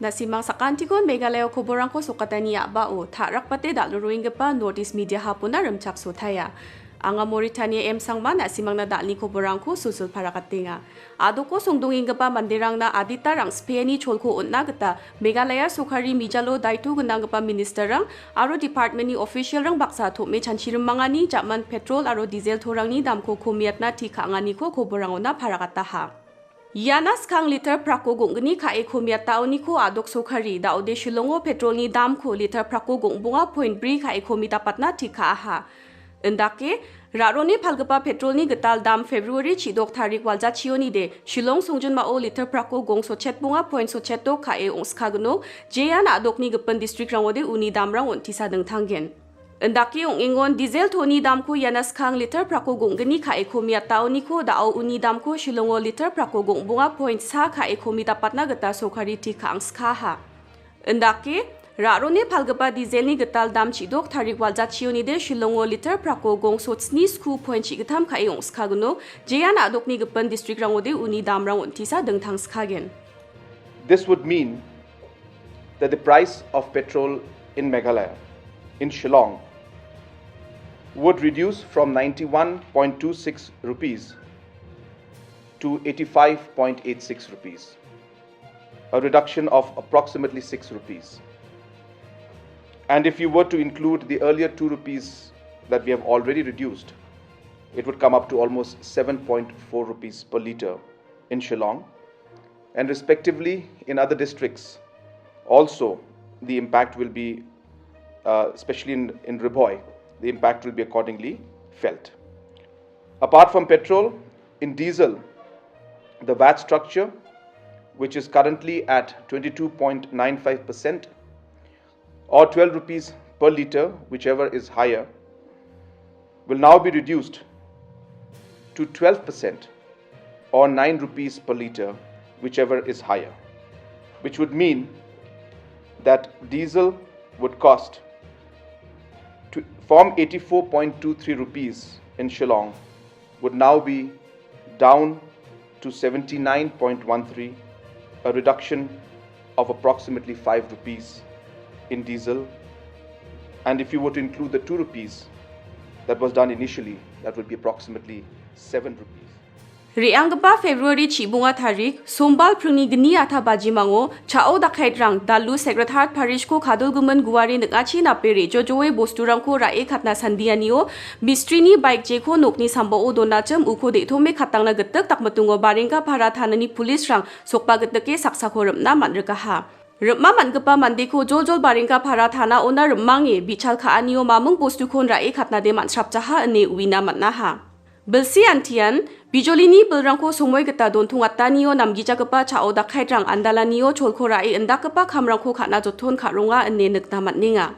nasimang sakantikon Meghalaya koborangko sukatania bao tharak pate daluruing pa Northeast Media hapuna remchak sutaya. Anga Mauritania sangma nasimang na dalni koborangko susul parakatinga. Adoko songdunging pa mandirang na aditarang Spaini cholko unna gata Meghalaya sukari mijalo daitu gunang pa ministerang aro department ni official rang baksa thome chanchirum mangani jaman petrol aro diesel thorang ni damko kumiatna tika angani ko koborangona parakataha. Yanas kang liter prako gongni ka ekomiat tauni ko adok sokhari daude shilongo petrol ni dam ko liter prako gongbunga point bri ka ekomita patna tika aha. Endake raroni phalgapa petrol ni getal dam February chidok tarik walja chioni de shilong songjun mao liter prako gong so chetbunga point so cheto ka e ongskagno jeyan adok ni gepen district rangode uni damrang ontisa dengtanggen. Endaki ong ingon diesel thoni dam ko yanas khang liter prako gongni ka ekomia tauni ko dao uni dam ko shilongo liter prako gongbunga point sa ka ekomita patna gata sokhari ti khang skha ha. Endaki rarone phalgapa diesel ni getal dam chidok tharik walja chioni de shilongo liter prako gong sotsni sku point chi gatham ka eong skhaguno jeyan adok ni gepan district rangode uni dam rang ontisa dengthang skhagen. This would mean that the price of petrol in Meghalaya, in Shillong, would reduce from 91.26 rupees to 85.86 rupees, a reduction of approximately 6 rupees. And if you were to include the earlier 2 rupees that we have already reduced, it would come up to almost 7.4 rupees per litre in Shillong, and respectively in other districts also the impact will be, especially in Ribhoi, the impact will be accordingly felt. Apart from petrol, in diesel, the VAT structure, which is currently at 22.95% or 12 rupees per litre, whichever is higher, will now be reduced to 12% or 9 rupees per litre, whichever is higher, which would mean that diesel would cost from 84.23 rupees in Shillong would now be down to 79.13, a reduction of approximately 5 rupees in diesel. And if you were to include the 2 rupees that was done initially, that would be approximately 7 rupees. Riangba February chibunga tarik sombal pruni gni atha bajimango chao dakhait rang dalu secretariat parish ko khadul guman guwari ngachi na pere jojoe bosturang ko rae khatna sandianio mistrini bike je ko nokni sambo o donacham uko de thome khatangna gittak takmatungo baringa phara thanani police rang sokpa gittake saksa khoramna manrika ha. Rma mangpa mande ko joljol baringa phara thana ona rmangi bichal kha anio mamung bostu khon rae khatna de mansrap chaha ane uina manna ha. Belsi antian bijolini belrangko somoy gata dontung attanio namgija gapa chao dakhait rang andalanio cholkhora e endakapa khamrangko khana jothon kharonga ane nikna matninga.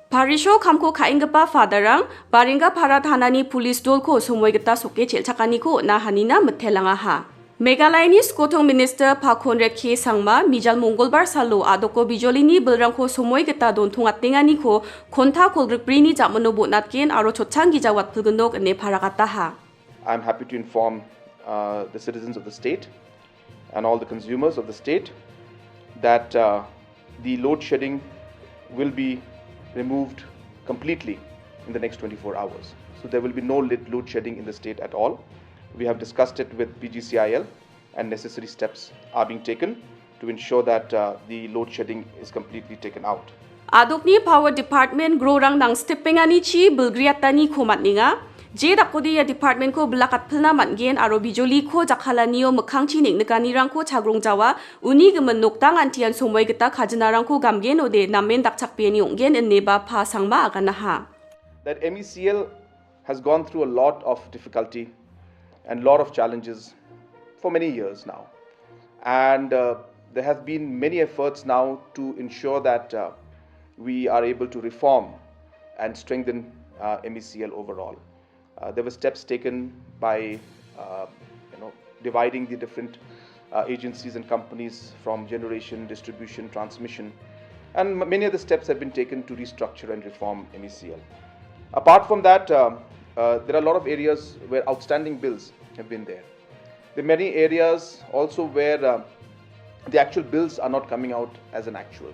Parisho khamko khaingapa fadarang baringa phara thanani police dolko somoy gata soke chelchakani ko na hanina mthelanga ha. Meghalayani Skotong Minister Pakhonret Khe Sangma Mijal Mongolbar Salo adoko bijolini belrangko somoy gata dontung attingani ko khonta kolgrikbrini jamano bonatken aro chotchangi jawat phulgunok ane pharakata ha. I'm happy to inform the citizens of the state and all the consumers of the state that the load shedding will be removed completely in the next 24 hours. So there will be no load shedding in the state at all. We have discussed it with PGCIL and necessary steps are being taken to ensure that the load shedding is completely taken out. Adokni Power Department grorang nang steppingani chi bulgriatani khomatninga je dakodi ya department ko blakat philna manggen aro bijoli ko jakhalanio mokhangchi neknekani rangko chagrong jawa uni gemen noktang antian somoy geta khajna rangko gamgen ode namen dakchakpeni onggen neba pha sangma agana ha. That MECL has gone through a lot of difficulty and lot of challenges for many years now, and there have been many efforts now to ensure that we are able to reform and strengthen MECL overall. There were steps taken by dividing the different agencies and companies from generation, distribution, transmission, and many other steps have been taken to restructure and reform MECL. Apart from that, there are a lot of areas where outstanding bills have been there. There are many areas also where the actual bills are not coming out as an actual,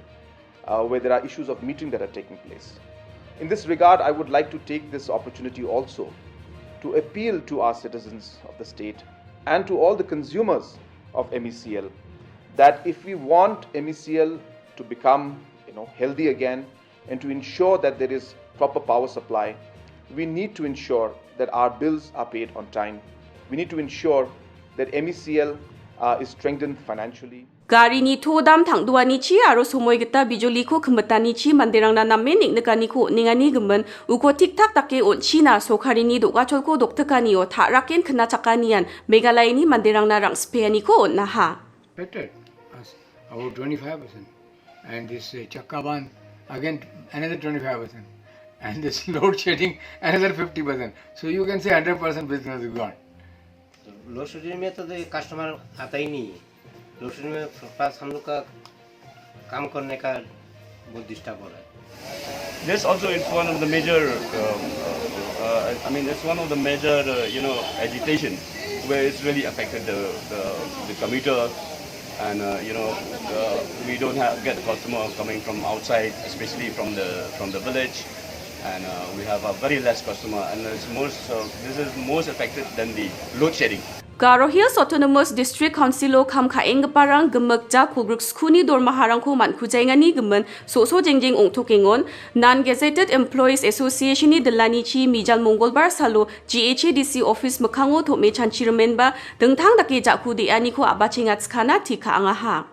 where there are issues of metering that are taking place. In this regard, I would like to take this opportunity also to appeal to our citizens of the state and to all the consumers of MECL that if we want MECL to become healthy again and to ensure that there is proper power supply, we need to ensure that our bills are paid on time. We need to ensure that MECL is strengthened financially. Gari ni tho dam thang dua ni chi aro sumoi gita bijoli ko khambata ni chi mandirang na namme ning nekani ko ningani gemen uko tik tak take on china sokhari ni doga cholko doktakani o tha raken khna chakanian Meghalaya ni mandirang na rang speani ko on na ha. Better as about 25%, and this Chakkaban again another 25%, and this load shedding another 50%. So you can say 100% business is gone. Load shedding में तो customer आता ही नहीं है। Load shedding में पास हम लोग का काम करने का बहुत डिस्टर्ब हो रहा है। This also is one of the major, it's one of the major, agitation where it's really affected the commuters, and we don't get the customer coming from outside, especially from the village, and we have a very less customer, and this is most affected than the load shedding. Garo Hills Autonomous District Council o kham kha eng parang gemek ja kugruk skuni dor maharang ko man khujaingani gemen so jengjeng ongthokengon non gazetted employees association ni delani chi mijal mongolbar salo GHADC office mukhango thome chanchirmen ba dengthang dake ja khu de ani ko abachinga chkhana thika anga ha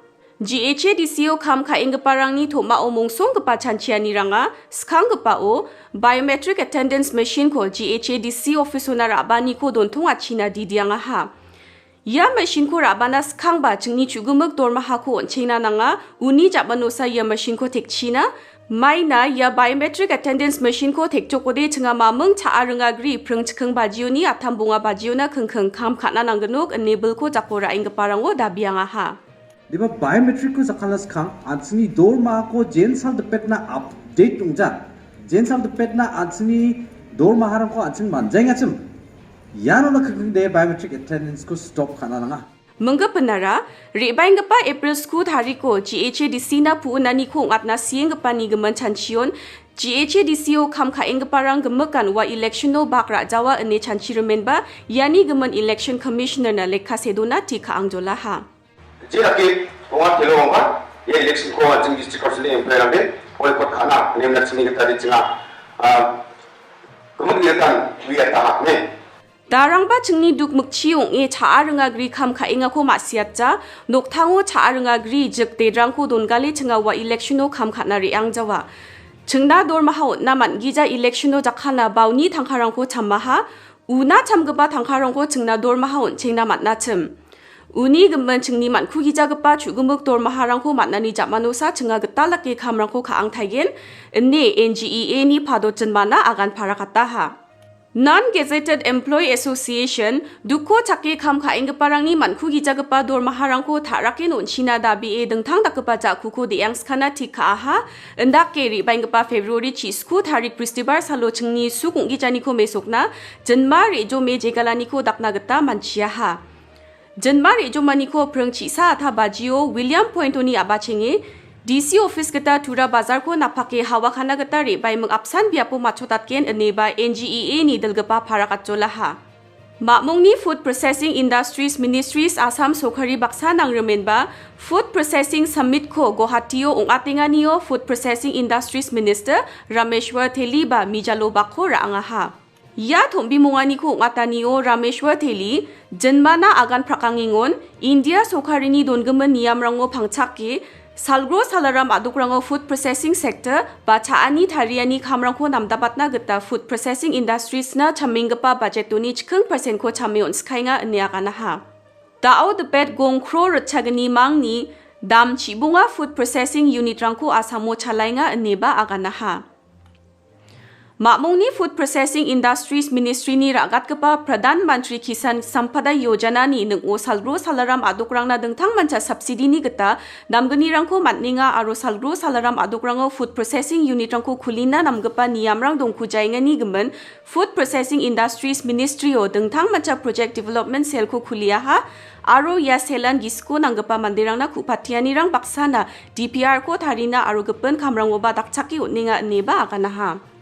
GHADC o kham kha eng parang ni thoma omong song gpa chanchiani ranga skhang gpa o biometric attendance machine ko GHADC office ona rabani ko donthong achina didianga ha ya machine ko rabana skhang ba chingni chugumak dorma ha ko onchina nanga uni jabanosa ya machine ko tekchina maina ya biometric attendance machine ko tekchokode chinga mamung cha arunga gri prung chkhang bajioni athambunga bajiona khengkheng kham khana nangnok enable ko jakora eng parango dabianga ha Diba biometric ko sakalas khang ansini dorma ko jensal depet na update tungja jensal depet na ansini dorma haram ko ansin manjang achim yano na khang de biometric attendance ko stop khana nanga Mengga penara rebaing gapa April school hari ko GHADC na pu nani ko ngatna sieng gapa ni gemen chanchion GHADC o kham kha eng parang gemekan wa election no bakra jawa ene chanchiremen ba yani gemen election commissioner na lekha sedona tika angjola ha Jika orang telur ya election ko ajeng district council employer ambil oleh kot khana nem nak sini kita di tengah kemudian wiya tahap ni Darang ba chingni duk mukchiong e chaarunga gri kham kha inga ko masiatcha nokthango chaarunga gri jekte drangko dongale chinga wa election no kham khana ri angjawa chingna dor maha na man gija election no jakhana bauni thangkharang ko chammaha una chamgba thangkharang ko chingna dor maha chingna matna chim Uni gemen chingni man khu gija gpa chugumuk dor maharang ko matnani jamanosa chinga getalake khamrang ko khaang thaigen ne NGEA ni phado chenmana agan pharakata ha Non-Gazetted Employee Association duko chake kham kha engparang ni man khu gija gpa dor maharang ko tharakin onchina dabi e dengthang dakpa ja khu ko deang skana thika ha ndak ke ri baingpa February chi sku tharik Pristibar salo chingni su konggi jani ko mesokna janma re jo me jegalani ko dakna gata manchia ha Janmar ejomani ko prangchi sa atha bajio William Pointoni abachinge DC office gata tura bazar ko napake hawa khana gata re bai mung apsan biapo machotat ken eneba NGEA ni dalgapa pharakat chola ha Mamongni Food Processing Industries Ministries Assam Sokhari Baksa nangremen ba Food Processing Summit ko Guwahati o ongatinganio Food Processing Industries Minister Rameshwar Theli ba mijalo bakho ra anga ha Ya thombi mungani ko ngatanio Rameshwar Theli janmana agan prakangingon India sokharini dongemen niyamrango phangchake salgro salaram adukrango food processing sector ba chaani thariani khamrangko namdabatna gata food processing industries na chaminggpa budgetuni chkhung % ko chamion skhainga niakana ha Dao the bed gong kro rachagani mangni dam chibunga food processing unit rangko asamo chalainga neba agana ha Makmung ni Food Processing Industries Ministry ni ragat kepa Pradhan Mantri Kisan Sampada Yojana ni neng o salru salaram adukrang na dengtang manca subsidi ni geta namgani rangko matninga aro salru salaram adukrango food processing unit rangko kulina namgepa niyamrang dongku jainga ni gemen Food Processing Industries Ministry o dengtang manca project development sel ko kuliaha aro ya selan gisko nanggepa mandirang na kupatiani rang baksana DPR ko tarina aro gepen kamrang oba dakchaki utninga neba akanaha.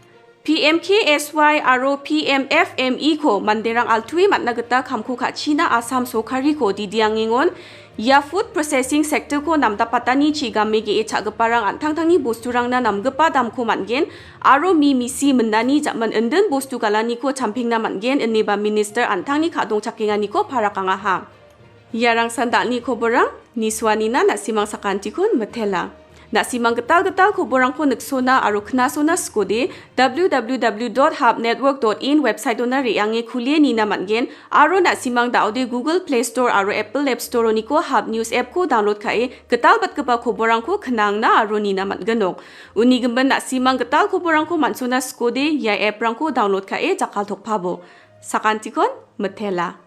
PMKSY aro PMFME ko mandirang altui matnageta kamku kachina Assam Sokari ko didiangingon ya food processing sector ko namdapatani chigamege e chagaparang antangtangi bosturang na namgepa damko mangen aro misi mendani jakman enden bostu galani ko champingna mangen eneba minister antangni kadong chakingani ko parakangaha. Yarang sandalni ko borang niswanina nasimang sakantikon metela. Nasimang getal-getal koborang ko neksona aro knasona skode www.hubnetwork.in website dona reange kulie nina mangen aro nasimang daude Google Play Store aro Apple App Store niko Hub News app ko download kae getal bat kepa koborang ko kenang na aro nina mangenok. Uni gemben nasimang getal koborang ko mansona skode ya app rang ko download kae jakal thokpabo. Sakantikon metela.